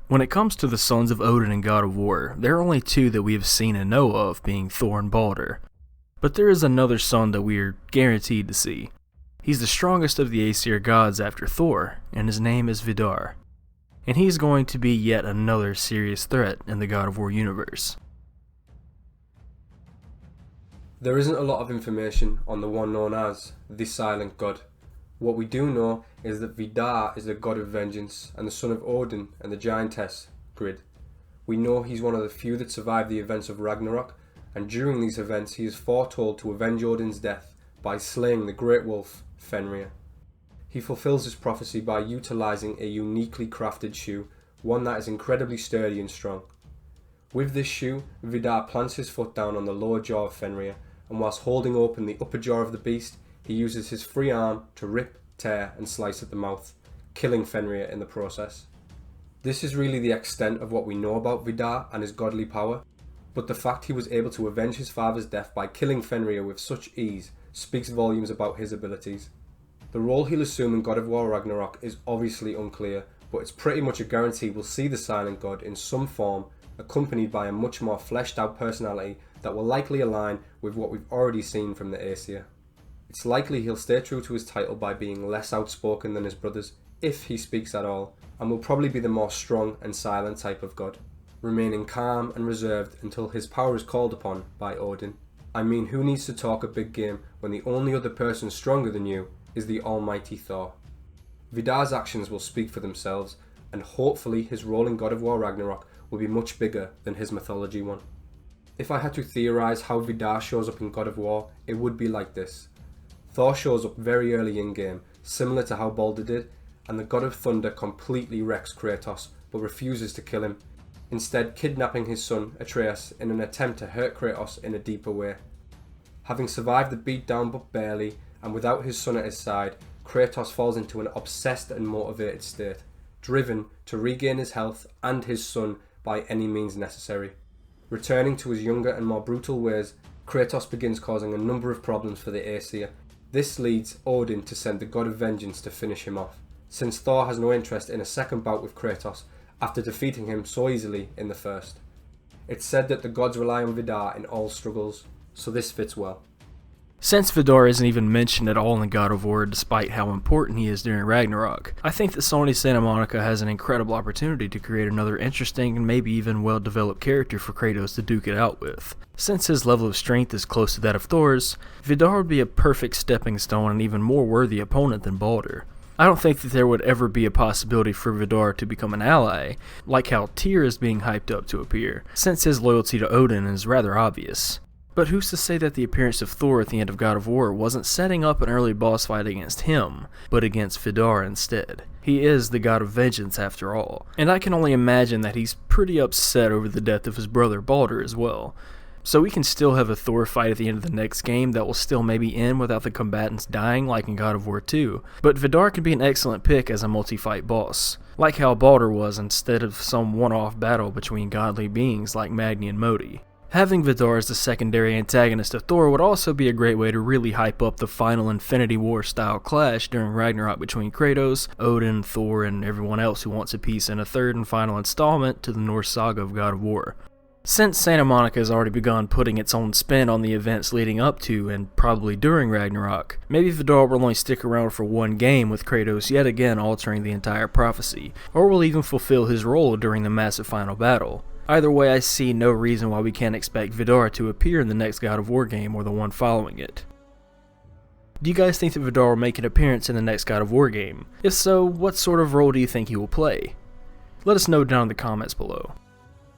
When it comes to the sons of Odin and God of War, there are only two that we have seen and know of, being Thor and Baldur. But there is another son that we are guaranteed to see. He's the strongest of the Aesir gods after Thor, and his name is Vidar. And he's going to be yet another serious threat in the God of War universe. There isn't a lot of information on the one known as the Silent God. What we do know is that Vidar is the god of vengeance and the son of Odin and the giantess Grid. We know he's one of the few that survived the events of Ragnarok, and during these events he is foretold to avenge Odin's death by slaying the great wolf Fenrir. He fulfills his prophecy by utilising a uniquely crafted shoe, one that is incredibly sturdy and strong. With this shoe, Vidar plants his foot down on the lower jaw of Fenrir, and whilst holding open the upper jaw of the beast, he uses his free arm to rip, tear and slice at the mouth, killing Fenrir in the process. This is really the extent of what we know about Vidar and his godly power, but the fact he was able to avenge his father's death by killing Fenrir with such ease speaks volumes about his abilities. The role he'll assume in God of War Ragnarok is obviously unclear, but it's pretty much a guarantee we'll see the Silent God in some form, accompanied by a much more fleshed out personality that will likely align with what we've already seen from the Aesir. It's likely he'll stay true to his title by being less outspoken than his brothers, if he speaks at all, and will probably be the more strong and silent type of god, remaining calm and reserved until his power is called upon by Odin. I mean, who needs to talk a big game when the only other person stronger than you is the almighty Thor? Vidar's actions will speak for themselves, and hopefully his role in God of War Ragnarok will be much bigger than his mythology one. If I had to theorise how Vidar shows up in God of War, it would be like this. Thor shows up very early in game, similar to how Baldur did, and the God of Thunder completely wrecks Kratos, but refuses to kill him, instead kidnapping his son Atreus in an attempt to hurt Kratos in a deeper way. Having survived the beatdown but barely, and without his son at his side, Kratos falls into an obsessed and motivated state, driven to regain his health and his son by any means necessary. Returning to his younger and more brutal ways, Kratos begins causing a number of problems for the Aesir. This leads Odin to send the God of Vengeance to finish him off, since Thor has no interest in a second bout with Kratos after defeating him so easily in the first. It's said that the gods rely on Vidar in all struggles, so this fits well. Since Vidar isn't even mentioned at all in God of War despite how important he is during Ragnarok, I think that Sony Santa Monica has an incredible opportunity to create another interesting and maybe even well-developed character for Kratos to duke it out with. Since his level of strength is close to that of Thor's, Vidar would be a perfect stepping stone and even more worthy opponent than Baldur. I don't think that there would ever be a possibility for Vidar to become an ally, like how Tyr is being hyped up to appear, since his loyalty to Odin is rather obvious. But who's to say that the appearance of Thor at the end of God of War wasn't setting up an early boss fight against him, but against Vidar instead? He is the god of vengeance after all, and I can only imagine that he's pretty upset over the death of his brother Baldur as well. So we can still have a Thor fight at the end of the next game that will still maybe end without the combatants dying like in God of War 2, but Vidar can be an excellent pick as a multi-fight boss, like how Baldur was instead of some one-off battle between godly beings like Magni and Modi. Having Vidar as the secondary antagonist of Thor would also be a great way to really hype up the final Infinity War style clash during Ragnarok between Kratos, Odin, Thor, and everyone else who wants a piece in a third and final installment to the Norse saga of God of War. Since Santa Monica has already begun putting its own spin on the events leading up to and probably during Ragnarok, maybe Vidar will only stick around for one game with Kratos yet again altering the entire prophecy, or will even fulfill his role during the massive final battle. Either way, I see no reason why we can't expect Vidar to appear in the next God of War game or the one following it. Do you guys think that Vidar will make an appearance in the next God of War game? If so, what sort of role do you think he will play? Let us know down in the comments below.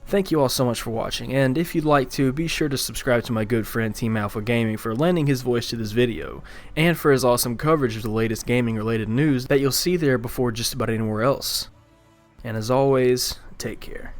Thank you all so much for watching, and if you'd like to, be sure to subscribe to my good friend Team Alpha Gaming for lending his voice to this video, and for his awesome coverage of the latest gaming related news that you'll see there before just about anywhere else. And as always, take care.